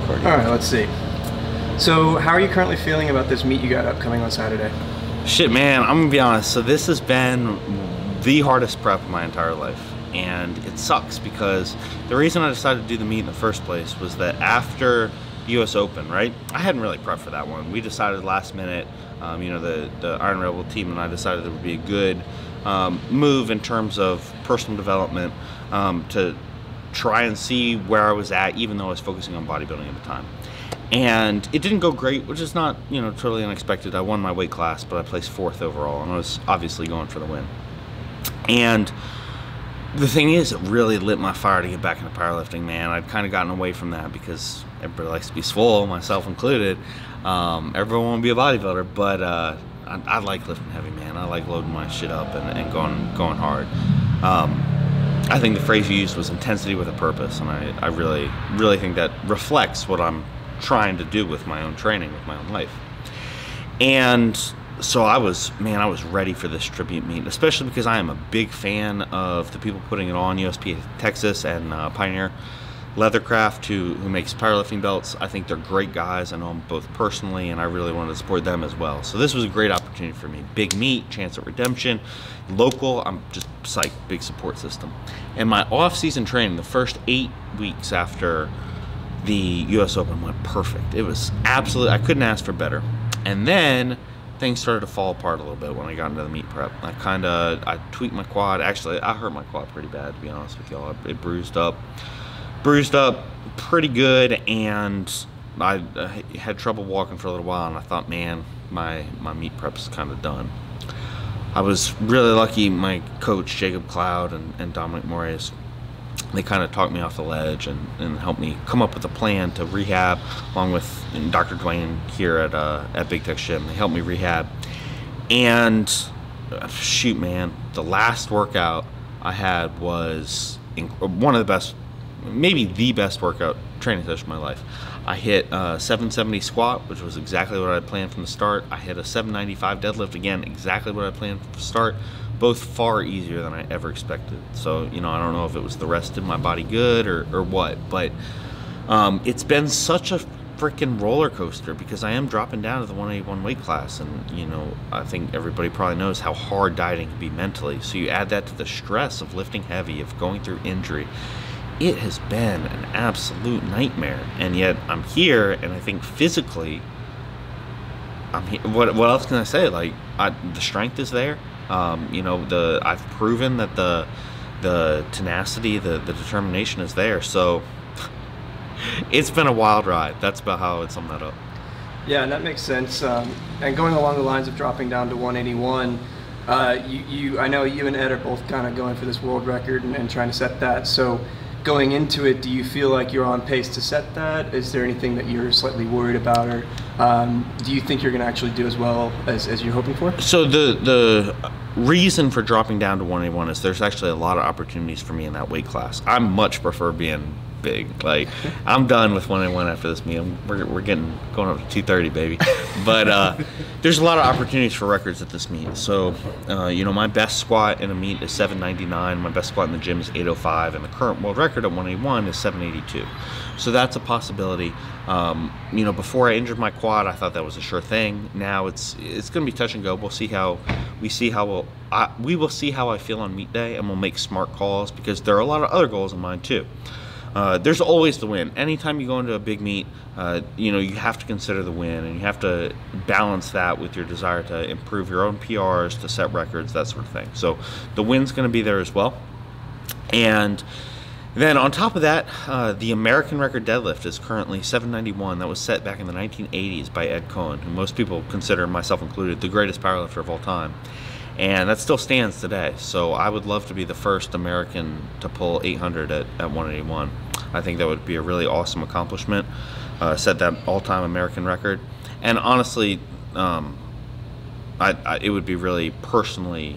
cardio. All right, let's see. So how are you currently feeling about this meet you got upcoming on Saturday? Shit, man, I'm gonna be honest. So this has been the hardest prep of my entire life. And it sucks because the reason I decided to do the meet in the first place was that after US Open, right? I hadn't really prepped for that one. We decided last minute, you know, the Iron Rebel team and I decided it would be a good move in terms of personal development to try and see where I was at, even though I was focusing on bodybuilding at the time. And it didn't go great, which is not, you know, totally unexpected. I won my weight class, but I placed 4th overall, and I was obviously going for the win. And the thing is, it really lit my fire to get back into powerlifting, man. I'd kind of gotten away from that because everybody likes to be swole, myself included. Everyone wants to be a bodybuilder, but I like lifting heavy, man. I like loading my shit up and going hard. I think the phrase you used was intensity with a purpose, and I really think that reflects what I'm trying to do with my own training, with my own life. And so I was ready for this tribute meet, especially because I am a big fan of the people putting it on, USPA Texas and Pioneer Leathercraft, who makes powerlifting belts. I think they're great guys. I know them both personally, and I really wanted to support them as well. So this was a great opportunity for me. Big meet, chance at redemption, local. I'm just psyched, big support system. And my off-season training, the first 8 weeks after the US Open, went perfect. It was absolutely, I couldn't ask for better. And then things started to fall apart a little bit when I got into the meet prep. I tweaked my quad. Actually, I hurt my quad pretty bad, to be honest with y'all. It bruised up pretty good, and I had trouble walking for a little while, and I thought, man, my meet prep's kind of done. I was really lucky. My coach, Jacob Cloud and Dominic Moraes, they kind of talked me off the ledge and helped me come up with a plan to rehab, along with Dr. Dwayne here at Big Tech Gym. They helped me rehab. And shoot, man, the last workout I had was one of the best, maybe the best workout training session of my life. I hit a 770 squat, which was exactly what I had planned from the start. I hit a 795 deadlift, again, exactly what I planned from the start. Both far easier than I ever expected. So, you know, I don't know if it was the rest did my body good or what, but it's been such a freaking roller coaster because I am dropping down to the 181 weight class, and, you know, I think everybody probably knows how hard dieting can be mentally. So you add that to the stress of lifting heavy, of going through injury. It has been an absolute nightmare, and yet I'm here, and I think physically, I'm here. What else can I say? Like, the strength is there. You know, I've proven that the tenacity, the determination is there. So it's been a wild ride. That's about how I would sum that up. Yeah, and that makes sense. And going along the lines of dropping down to 181, I know you and Ed are both kind of going for this world record and trying to set that. So going into it, do you feel like you're on pace to set that? Is there anything that you're slightly worried about, or do you think you're going to actually do as well as you're hoping for? So the reason for dropping down to 181 is there's actually a lot of opportunities for me in that weight class. I much prefer being big. Like, I'm done with 181 after this meet. We're going up to 230, baby. But there's a lot of opportunities for records at this meet. So, you know, my best squat in a meet is 799. My best squat in the gym is 805, and the current world record at 181 is 782. So that's a possibility. You know, before I injured my quad, I thought that was a sure thing. Now it's going to be touch and go. We'll see how we will see how I feel on meet day, and we'll make smart calls because there are a lot of other goals in mind too. There's always the win. Anytime you go into a big meet, you know, you have to consider the win, and you have to balance that with your desire to improve your own PRs, to set records, that sort of thing. So the win's going to be there as well. And then on top of that, the American record deadlift is currently 791. That was set back in the 1980s by Ed Cohen, who most people consider, myself included, the greatest powerlifter of all time. And that still stands today. So I would love to be the first American to pull 800 at 181. I think that would be a really awesome accomplishment. Set that all-time American record. And honestly, it would be really personally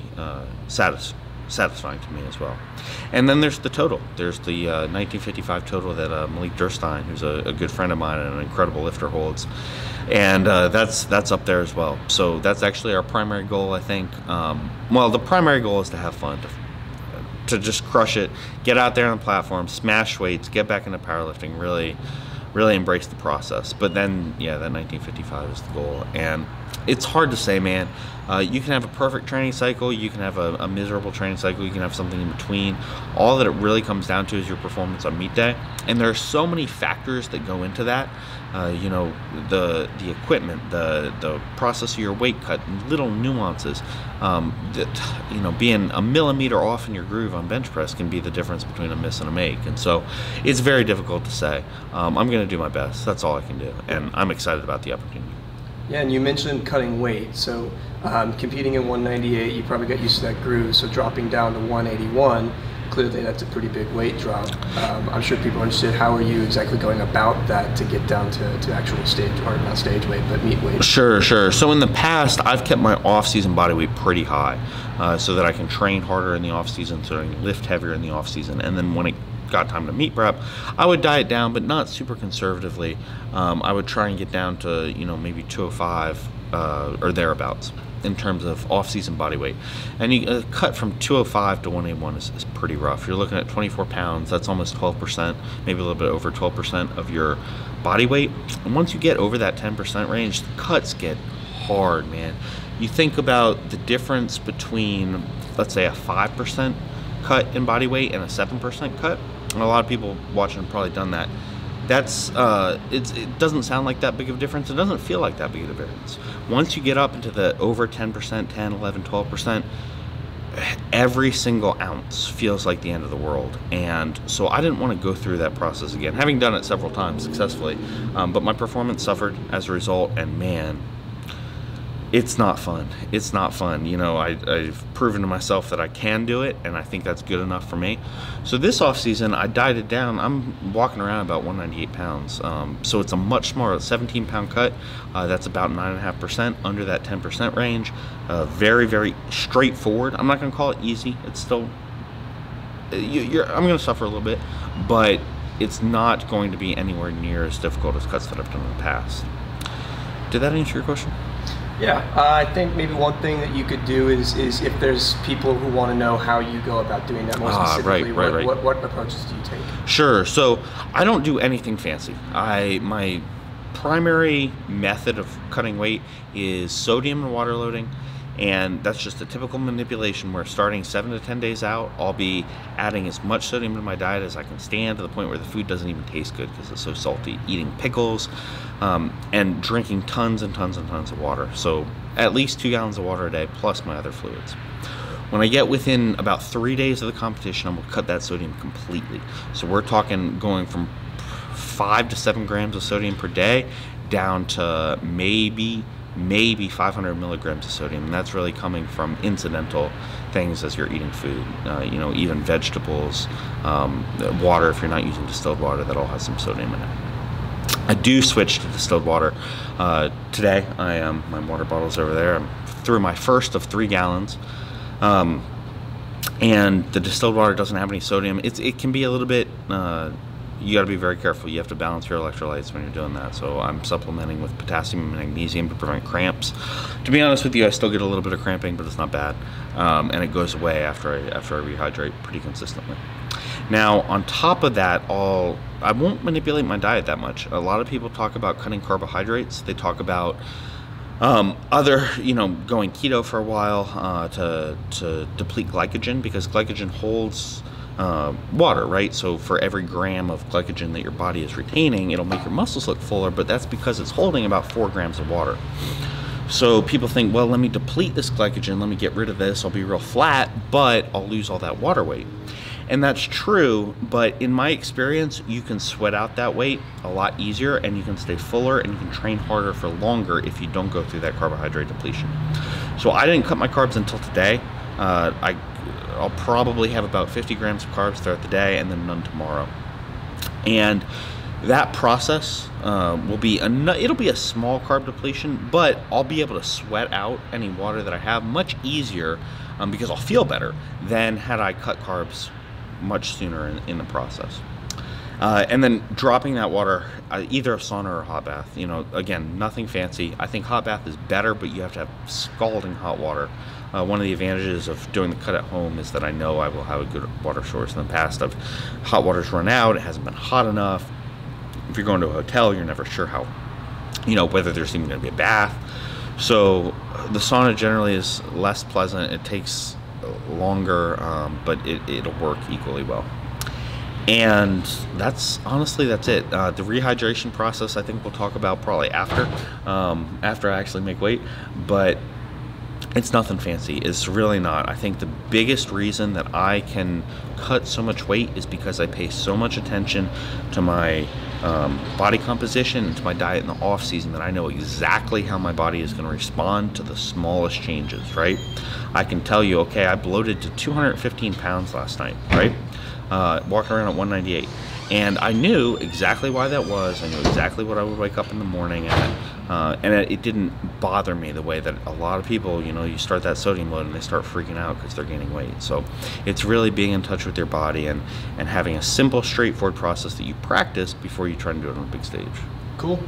satisfying to me as well. And then there's the total. There's the 1955 total that Malik Durstein, who's a good friend of mine and an incredible lifter, holds. And that's up there as well. So that's actually our primary goal, I think. Well, the primary goal is to have fun, to just crush it, get out there on the platform, smash weights, get back into powerlifting, really really embrace the process. But then, yeah, that 1955 is the goal. And it's hard to say, man. You can have a perfect training cycle, you can have a miserable training cycle, you can have something in between. All that it really comes down to is your performance on meet day. And there are so many factors that go into that. You know, the equipment, the process of your weight cut, little nuances. That, you know, being a millimeter off in your groove on bench press can be the difference between a miss and a make. And so it's very difficult to say. I'm going to do my best. That's all I can do. And I'm excited about the opportunity. Yeah, and you mentioned cutting weight. So competing in 198, you probably got used to that groove. So dropping down to 181, clearly that's a pretty big weight drop. I'm sure people are interested, how are you exactly going about that to get down to actual stage, or not stage weight, but meet weight? Sure. So in the past, I've kept my off-season body weight pretty high so that I can train harder in the off-season, so I can lift heavier in the off-season. And then when it got time to meet prep, I would diet down, but not super conservatively. I would try and get down to, you know, maybe 205 or thereabouts in terms of off-season body weight. And you cut from 205 to 181 is pretty rough. You're looking at 24 pounds. That's almost 12%, maybe a little bit over 12% of your body weight. And once you get over that 10% range, the cuts get hard, man. You think about the difference between, let's say, a 5% cut in body weight and a 7% cut. And a lot of people watching have probably done that. That's it doesn't sound like that big of a difference. It doesn't feel like that big of a difference. Once you get up into the over 10%, 10, 11, 12%, every single ounce feels like the end of the world. And so I didn't want to go through that process again, having done it several times successfully. But my performance suffered as a result, and man, it's not fun. It's not fun. You know, I've proven to myself that I can do it, and I think that's good enough for me. So this off season, I dieted down. I'm walking around about 198 pounds. So it's a much smaller 17-pound cut. That's about 9.5% under that 10% range. Very, very straightforward. I'm not going to call it easy. It's still, I'm going to suffer a little bit, but it's not going to be anywhere near as difficult as cuts that I've done in the past. Did that answer your question? Yeah, I think maybe one thing that you could do is if there's people who want to know how you go about doing that more specifically, right. What approaches do you take? Sure. So I don't do anything fancy. My primary method of cutting weight is sodium and water loading. And that's just a typical manipulation where starting 7 to 10 days out, I'll be adding as much sodium to my diet as I can stand, to the point where the food doesn't even taste good because it's so salty. Eating pickles and drinking tons and tons and tons of water. So at least 2 gallons of water a day plus my other fluids. When I get within about 3 days of the competition, I'm going to cut that sodium completely. So we're talking going from 5 to 7 grams of sodium per day down to maybe 500 milligrams of sodium, and that's really coming from incidental things as you're eating food. You know, even vegetables, water, if you're not using distilled water, that all has some sodium in it. I do switch to distilled water. Today, my water bottle's over there. I'm through my first of 3 gallons. And the distilled water doesn't have any sodium. It can be a little bit, you got to be very careful. You have to balance your electrolytes when you're doing that. So I'm supplementing with potassium and magnesium to prevent cramps. To be honest with you, I still get a little bit of cramping, but it's not bad. And it goes away after I rehydrate pretty consistently. Now, on top of that, I won't manipulate my diet that much. A lot of people talk about cutting carbohydrates. They talk about going keto for a while to deplete glycogen, because glycogen holds water, right? So for every gram of glycogen that your body is retaining, it'll make your muscles look fuller, but that's because it's holding about 4 grams of water. So people think, well, let me deplete this glycogen, let me get rid of this, I'll be real flat, but I'll lose all that water weight. And that's true, but in my experience, you can sweat out that weight a lot easier, and you can stay fuller, and you can train harder for longer if you don't go through that carbohydrate depletion. So I didn't cut my carbs until today. I'll probably have about 50 grams of carbs throughout the day, and then none tomorrow. And that process it'll be a small carb depletion, but I'll be able to sweat out any water that I have much easier because I'll feel better than had I cut carbs much sooner in the process. And then dropping that water, either a sauna or a hot bath. You know, again, nothing fancy. I think hot bath is better, but you have to have scalding hot water. One of the advantages of doing the cut at home is that I know I will have a good water source. In the past, hot water's run out, it hasn't been hot enough, If you're going to a hotel, you're never sure how, whether there's even going to be a bath. So the sauna generally is less pleasant. It takes longer, but it'll work equally well. And that's it. The rehydration process, I think we'll talk about probably after I actually make weight, but it's nothing fancy. It's really not. I think the biggest reason that I can cut so much weight is because I pay so much attention to my body composition and to my diet in the off season that I know exactly how my body is going to respond to the smallest changes, right? I can tell you, okay, I bloated to 215 pounds last night, right? Walking around at 198. And I knew exactly why that was. I knew exactly what I would wake up in the morning at. And it didn't bother me the way that a lot of people, you start that sodium load and they start freaking out because they're gaining weight. So it's really being in touch with your body and having a simple, straightforward process that you practice before you try to do it on a big stage. Cool.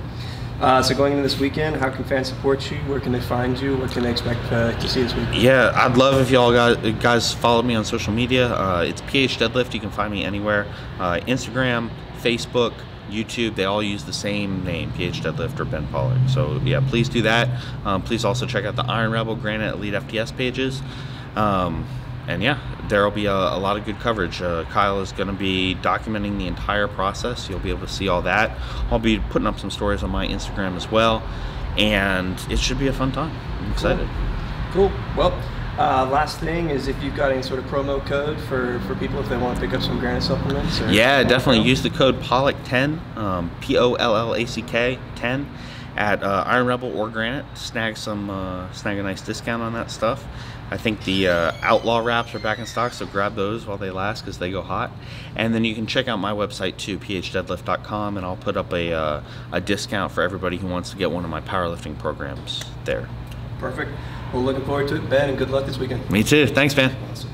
So going into this weekend, how can fans support you? Where can they find you? What can they expect to see this weekend? Yeah, I'd love if y'all guys follow me on social media. It's PH Deadlift. You can find me anywhere. Instagram, Facebook, YouTube, they all use the same name, PH Deadlift or Ben Pollack. So yeah, please do that. Please also check out the Iron Rebel, Granite, Elite FTS pages. And yeah, there will be a lot of good coverage. Kyle is going to be documenting the entire process. You'll be able to see all that. I'll be putting up some stories on my Instagram as well. And it should be a fun time. I'm excited. Cool. Well, last thing is if you've got any sort of promo code for people if they want to pick up some Granite supplements. Yeah, definitely use the code Pollack10, Pollack 10 at Iron Rebel or Granite. Snag a nice discount on that stuff. I think the Outlaw wraps are back in stock, so grab those while they last because they go hot. And then you can check out my website too, phdeadlift.com, and I'll put up a discount for everybody who wants to get one of my powerlifting programs there. Perfect. Well, looking forward to it, Ben, and good luck this weekend. Me too. Thanks, Ben. Awesome.